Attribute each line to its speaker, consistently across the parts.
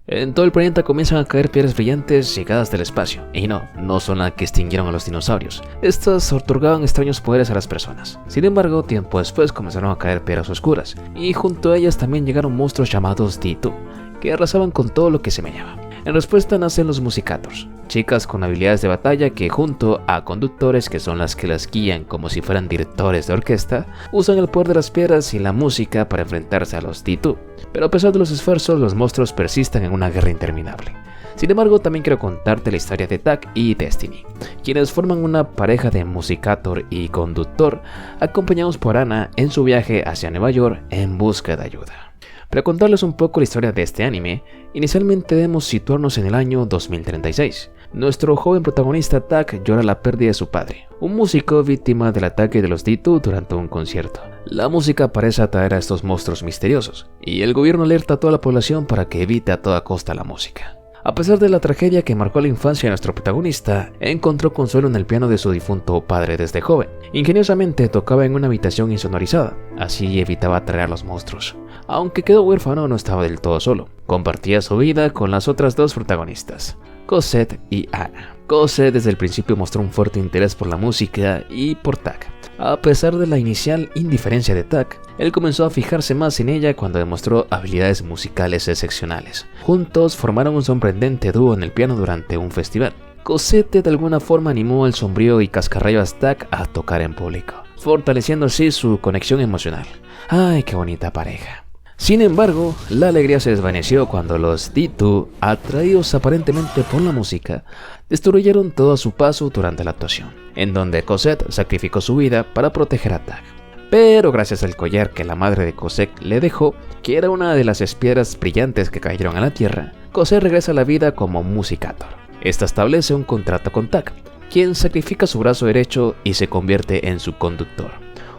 Speaker 1: En todo el planeta comienzan a caer piedras brillantes llegadas del espacio, y no son las que extinguieron a los dinosaurios. Estas otorgaban extraños poderes a las personas. Sin embargo, tiempo después comenzaron a caer piedras oscuras, y junto a ellas también llegaron monstruos llamados D2, que arrasaban con todo lo que se meñaba. En respuesta nacen los Musicators, chicas con habilidades de batalla que junto a conductores, que son las que las guían como si fueran directores de orquesta, usan el poder de las piedras y la música para enfrentarse a los D2. Pero a pesar de los esfuerzos, los monstruos persisten en una guerra interminable. Sin embargo, también quiero contarte la historia de Tak y Destiny, quienes forman una pareja de musicator y conductor, acompañados por Anna en su viaje hacia Nueva York en busca de ayuda. Para contarles un poco la historia de este anime, inicialmente debemos situarnos en el año 2036. Nuestro joven protagonista Tak llora la pérdida de su padre, un músico víctima del ataque de los D2 durante un concierto. La música parece atraer a estos monstruos misteriosos, y el gobierno alerta a toda la población para que evite a toda costa la música. A pesar de la tragedia que marcó la infancia de nuestro protagonista, encontró consuelo en el piano de su difunto padre desde joven. Ingeniosamente tocaba en una habitación insonorizada, así evitaba atraer a los monstruos. Aunque quedó huérfano, no estaba del todo solo. Compartía su vida con las otras dos protagonistas, Cosette y Anna. Cosette desde el principio mostró un fuerte interés por la música y por Tak. A pesar de la inicial indiferencia de Tak, él comenzó a fijarse más en ella cuando demostró habilidades musicales excepcionales. Juntos formaron un sorprendente dúo en el piano durante un festival. Cosette de alguna forma animó al sombrío y cascarrabias Tak a tocar en público, fortaleciendo así su conexión emocional. ¡Ay, qué bonita pareja! Sin embargo, la alegría se desvaneció cuando los D2, atraídos aparentemente por la música, destruyeron todo a su paso durante la actuación, en donde Cosette sacrificó su vida para proteger a Tak. Pero gracias al collar que la madre de Cosette le dejó, que era una de las piedras brillantes que cayeron a la tierra, Cosette regresa a la vida como musicator. Esta establece un contrato con Tak, quien sacrifica su brazo derecho y se convierte en su conductor.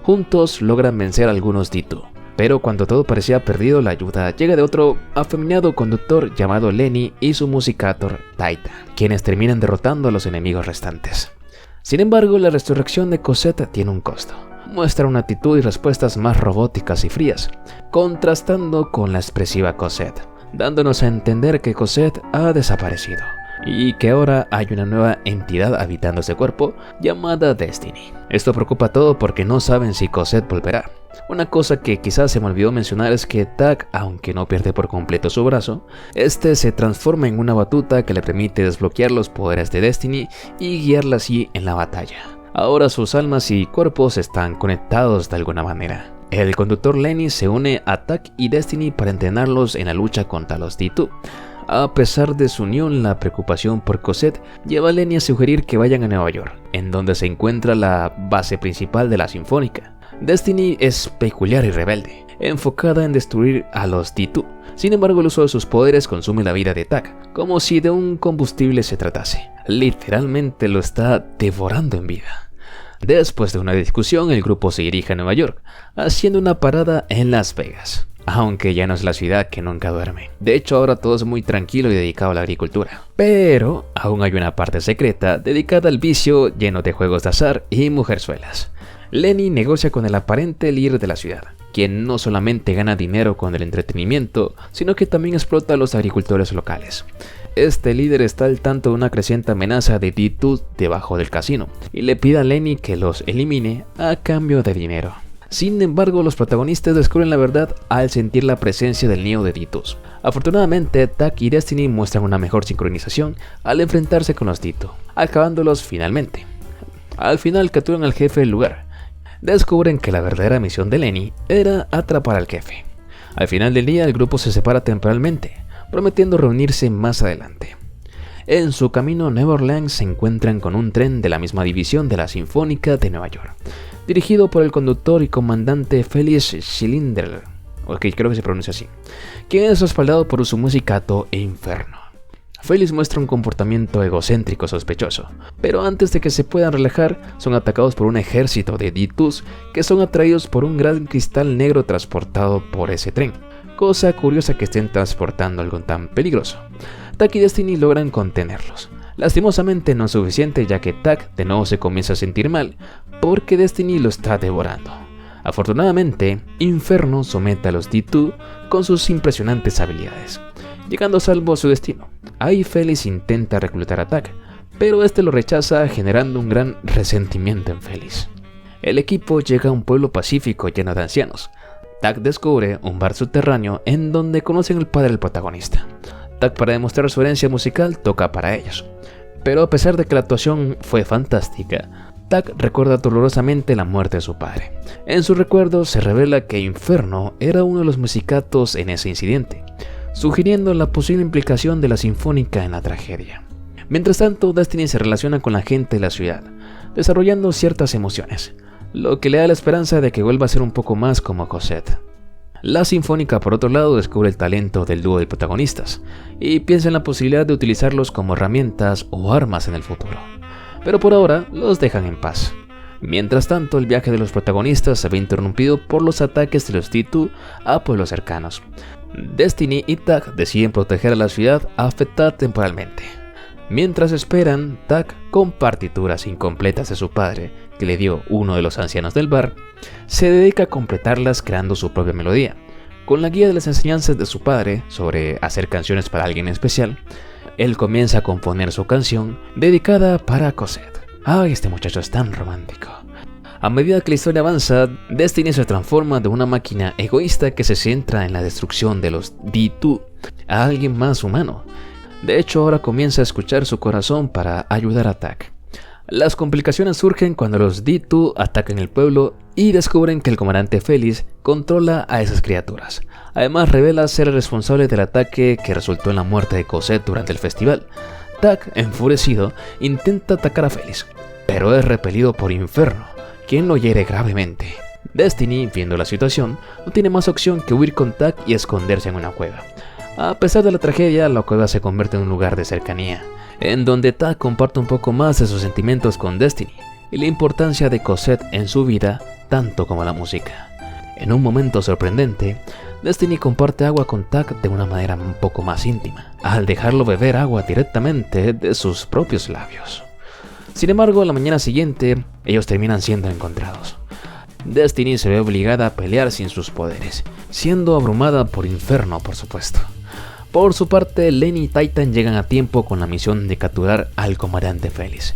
Speaker 1: Juntos logran vencer a algunos D2. Pero cuando todo parecía perdido, la ayuda llega de otro afeminado conductor llamado Lenny y su musicator Taita, quienes terminan derrotando a los enemigos restantes. Sin embargo, la resurrección de Cosette tiene un costo. Muestra una actitud y respuestas más robóticas y frías, contrastando con la expresiva Cosette, dándonos a entender que Cosette ha desaparecido y que ahora hay una nueva entidad habitando ese cuerpo llamada Destiny. Esto preocupa a todo porque no saben si Cosette volverá. Una cosa que quizás se me olvidó mencionar es que Tak, aunque no pierde por completo su brazo, este se transforma en una batuta que le permite desbloquear los poderes de Destiny y guiarla así en la batalla. Ahora sus almas y cuerpos están conectados de alguna manera. El conductor Lenny se une a Tak y Destiny para entrenarlos en la lucha contra los D2. A pesar de su unión, la preocupación por Cosette lleva a Lenny a sugerir que vayan a Nueva York, en donde se encuentra la base principal de la Sinfónica. Destiny es peculiar y rebelde, enfocada en destruir a los D2. Sin embargo, el uso de sus poderes consume la vida de Tak, como si de un combustible se tratase. Literalmente lo está devorando en vida. Después de una discusión, el grupo se dirige a Nueva York, haciendo una parada en Las Vegas. Aunque ya no es la ciudad que nunca duerme. De hecho, ahora todo es muy tranquilo y dedicado a la agricultura. Pero aún hay una parte secreta dedicada al vicio, lleno de juegos de azar y mujerzuelas. Lenny negocia con el aparente líder de la ciudad, quien no solamente gana dinero con el entretenimiento, sino que también explota a los agricultores locales. Este líder está al tanto de una creciente amenaza de D2 debajo del casino, y le pide a Lenny que los elimine a cambio de dinero. Sin embargo, los protagonistas descubren la verdad al sentir la presencia del nido de D2. Afortunadamente, Tak y Destiny muestran una mejor sincronización al enfrentarse con los D2, acabándolos finalmente. Al final capturan al jefe del lugar. Descubren que la verdadera misión de Lenny era atrapar al jefe. Al final del día, el grupo se separa temporalmente, prometiendo reunirse más adelante. En su camino a Nueva Orleans se encuentran con un tren de la misma división de la Sinfónica de Nueva York, dirigido por el conductor y comandante Felix Schindler, creo que se pronuncia así, quien es respaldado por su musicato Inferno. Felix muestra un comportamiento egocéntrico sospechoso, pero antes de que se puedan relajar, son atacados por un ejército de D2 que son atraídos por un gran cristal negro transportado por ese tren. Cosa curiosa que estén transportando algo tan peligroso. Tak y Destiny logran contenerlos. Lastimosamente no es suficiente, ya que Tak de nuevo se comienza a sentir mal porque Destiny lo está devorando. Afortunadamente, Inferno somete a los D2 con sus impresionantes habilidades, llegando a salvo a su destino. Ahí Félix intenta reclutar a Tak, pero este lo rechaza, generando un gran resentimiento en Félix. El equipo llega a un pueblo pacífico lleno de ancianos. Tak descubre un bar subterráneo en donde conocen al padre del protagonista. Tak, para demostrar su herencia musical, toca para ellos. Pero a pesar de que la actuación fue fantástica, Tak recuerda dolorosamente la muerte de su padre. En su recuerdo se revela que Inferno era uno de los musicatos en ese incidente, sugiriendo la posible implicación de la Sinfónica en la tragedia. Mientras tanto, Destiny se relaciona con la gente de la ciudad, desarrollando ciertas emociones, lo que le da la esperanza de que vuelva a ser un poco más como Cosette. La Sinfónica, por otro lado, descubre el talento del dúo de protagonistas y piensa en la posibilidad de utilizarlos como herramientas o armas en el futuro, pero por ahora los dejan en paz. Mientras tanto, el viaje de los protagonistas se ve interrumpido por los ataques de los D2 a pueblos cercanos. Destiny y Tak deciden proteger a la ciudad afectada temporalmente. Mientras esperan, Tak, con partituras incompletas de su padre, que le dio uno de los ancianos del bar, se dedica a completarlas creando su propia melodía. Con la guía de las enseñanzas de su padre sobre hacer canciones para alguien especial, él comienza a componer su canción dedicada para Cosette. ¡Ay, este muchacho es tan romántico! A medida que la historia avanza, Destiny se transforma de una máquina egoísta que se centra en la destrucción de los D2 a alguien más humano. De hecho, ahora comienza a escuchar su corazón para ayudar a Tak. Las complicaciones surgen cuando los D2 atacan el pueblo y descubren que el comandante Félix controla a esas criaturas. Además, revela ser el responsable del ataque que resultó en la muerte de Cosette durante el festival. Tak, enfurecido, intenta atacar a Félix, pero es repelido por Inferno, quien lo hiere gravemente. Destiny, viendo la situación, no tiene más opción que huir con Tak y esconderse en una cueva. A pesar de la tragedia, la cueva se convierte en un lugar de cercanía, en donde Tak comparte un poco más de sus sentimientos con Destiny y la importancia de Cosette en su vida, tanto como la música. En un momento sorprendente, Destiny comparte agua con Tak de una manera un poco más íntima, al dejarlo beber agua directamente de sus propios labios. Sin embargo, la mañana siguiente, ellos terminan siendo encontrados. Destiny se ve obligada a pelear sin sus poderes, siendo abrumada por Inferno, por supuesto. Por su parte, Lenny y Titan llegan a tiempo con la misión de capturar al comandante Félix.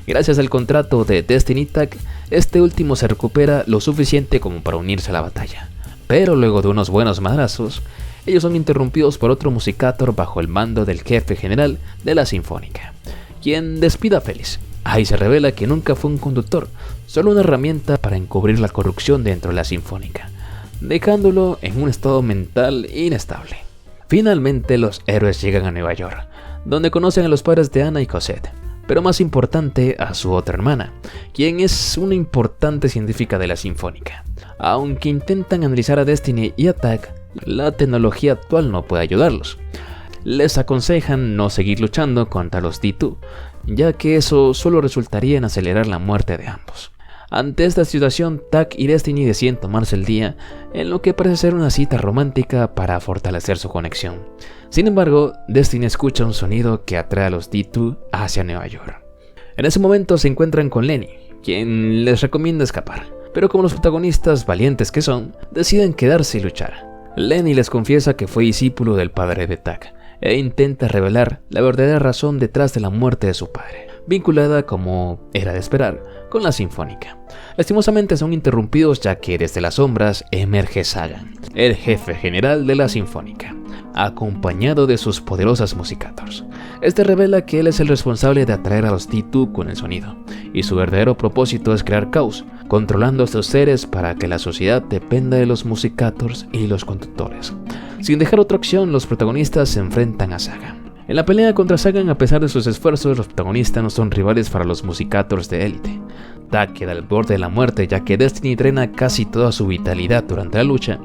Speaker 1: Gracias al contrato de Destiny Tak, este último se recupera lo suficiente como para unirse a la batalla. Pero luego de unos buenos madrazos, ellos son interrumpidos por otro musicator bajo el mando del jefe general de la Sinfónica, quien despide a Félix. Ahí se revela que nunca fue un conductor, solo una herramienta para encubrir la corrupción dentro de la Sinfónica, dejándolo en un estado mental inestable. Finalmente, los héroes llegan a Nueva York, donde conocen a los padres de Anna y Cosette, pero más importante a su otra hermana, quien es una importante científica de la Sinfónica. Aunque intentan analizar a Destiny y a Tak, la tecnología actual no puede ayudarlos. Les aconsejan no seguir luchando contra los D2, ya que eso solo resultaría en acelerar la muerte de ambos. Ante esta situación, Tak y Destiny deciden tomarse el día en lo que parece ser una cita romántica para fortalecer su conexión. Sin embargo, Destiny escucha un sonido que atrae a los D2 hacia Nueva York. En ese momento se encuentran con Lenny, quien les recomienda escapar, pero como los protagonistas valientes que son, deciden quedarse y luchar. Lenny les confiesa que fue discípulo del padre de Tak e intenta revelar la verdadera razón detrás de la muerte de su padre, vinculada, como era de esperar, con la Sinfónica. Lastimosamente son interrumpidos ya que desde las sombras emerge Sagan, el jefe general de la Sinfónica, acompañado de sus poderosas musicators. Este revela que él es el responsable de atraer a los D2 con el sonido, y su verdadero propósito es crear caos, controlando a estos seres para que la sociedad dependa de los musicators y los conductores. Sin dejar otra opción, los protagonistas se enfrentan a Sagan. En la pelea contra Sagan, a pesar de sus esfuerzos, los protagonistas no son rivales para los musicators de élite. Tak queda al borde de la muerte, ya que Destiny drena casi toda su vitalidad durante la lucha,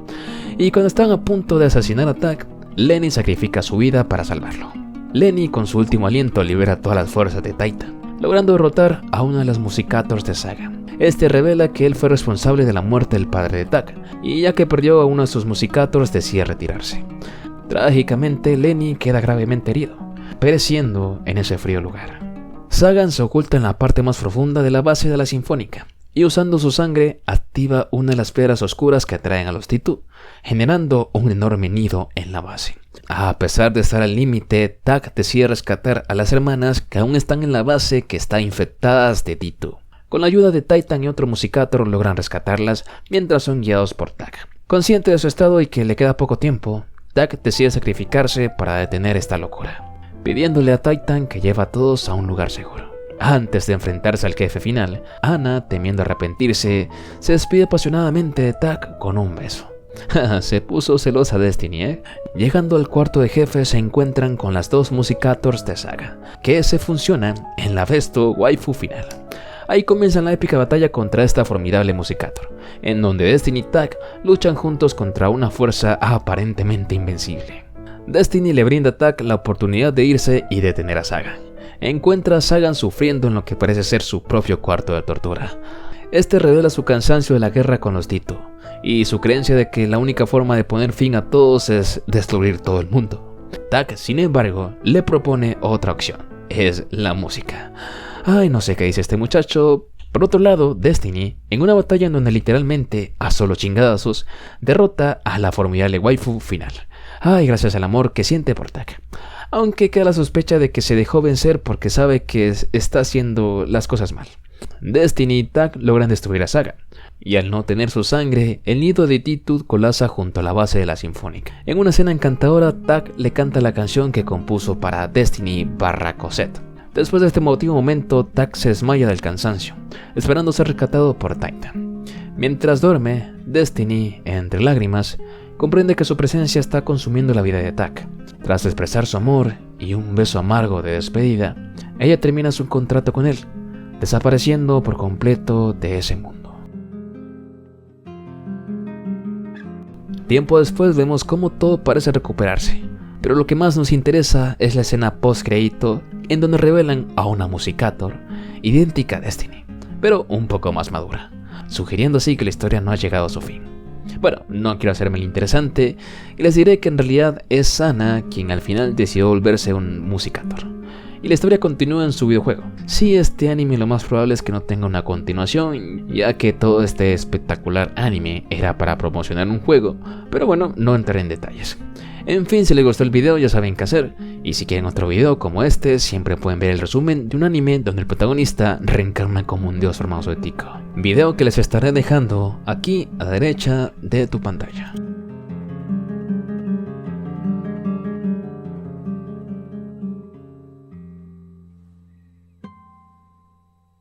Speaker 1: y cuando están a punto de asesinar a Tak, Lenny sacrifica su vida para salvarlo. Lenny, con su último aliento, libera todas las fuerzas de Titan, logrando derrotar a una de las musicators de Sagan. Este revela que él fue responsable de la muerte del padre de Tak, y ya que perdió a uno de sus musicators, decide retirarse. Trágicamente, Lenny queda gravemente herido, pereciendo en ese frío lugar. Sagan se oculta en la parte más profunda de la base de la Sinfónica, y usando su sangre, activa una de las piedras oscuras que atraen a los D2, generando un enorme nido en la base. A pesar de estar al límite, Tak decide rescatar a las hermanas que aún están en la base que está infectadas de D2. Con la ayuda de Titan y otro Musicator logran rescatarlas mientras son guiados por Tak. Consciente de su estado y que le queda poco tiempo, Tak decide sacrificarse para detener esta locura, pidiéndole a Titan que lleve a todos a un lugar seguro. Antes de enfrentarse al jefe final, Ana, temiendo arrepentirse, se despide apasionadamente de Tak con un beso. Se puso celosa Destiny, ¿eh? Llegando al cuarto de jefe se encuentran con las dos Musicators de Saga, que se funcionan en la Besto Waifu final. Ahí comienza la épica batalla contra esta formidable Musicator, en donde Destiny y Tak luchan juntos contra una fuerza aparentemente invencible. Destiny le brinda a Tak la oportunidad de irse y detener a Saga. Encuentra a Sagan sufriendo en lo que parece ser su propio cuarto de tortura. Este revela su cansancio de la guerra con los D2 y su creencia de que la única forma de poner fin a todos es destruir todo el mundo. Tak, sin embargo, le propone otra opción, es la música. Ay, no sé qué dice este muchacho. Por otro lado, Destiny, en una batalla en donde literalmente, a solo chingadazos, derrota a la formidable waifu final. Ay, gracias al amor que siente por Tak. Aunque queda la sospecha de que se dejó vencer porque sabe que está haciendo las cosas mal. Destiny y Tak logran destruir a Saga, y al no tener su sangre, el nido de D2 colapsa junto a la base de la Sinfónica. En una escena encantadora, Tak le canta la canción que compuso para Destiny / Cosette. Después de este emotivo momento, Tak se desmaya del cansancio, esperando ser rescatado por Titan. Mientras duerme, Destiny, entre lágrimas, comprende que su presencia está consumiendo la vida de Tak. Tras expresar su amor y un beso amargo de despedida, ella termina su contrato con él, desapareciendo por completo de ese mundo. Tiempo después vemos cómo todo parece recuperarse, pero lo que más nos interesa es la escena post-crédito en donde revelan a una Musicator idéntica a Destiny, pero un poco más madura, sugiriendo así que la historia no ha llegado a su fin. Bueno, no quiero hacerme el interesante y les diré que en realidad es Ana quien al final decidió volverse un Musicator. Y la historia continúa en su videojuego. Sí, este anime lo más probable es que no tenga una continuación, ya que todo este espectacular anime era para promocionar un juego, pero bueno, no entraré en detalles. En fin, si les gustó el video ya saben qué hacer, y si quieren otro video como este, siempre pueden ver el resumen de un anime donde el protagonista reencarna como un dios formado zoético. Video que les estaré dejando aquí a la derecha de tu pantalla.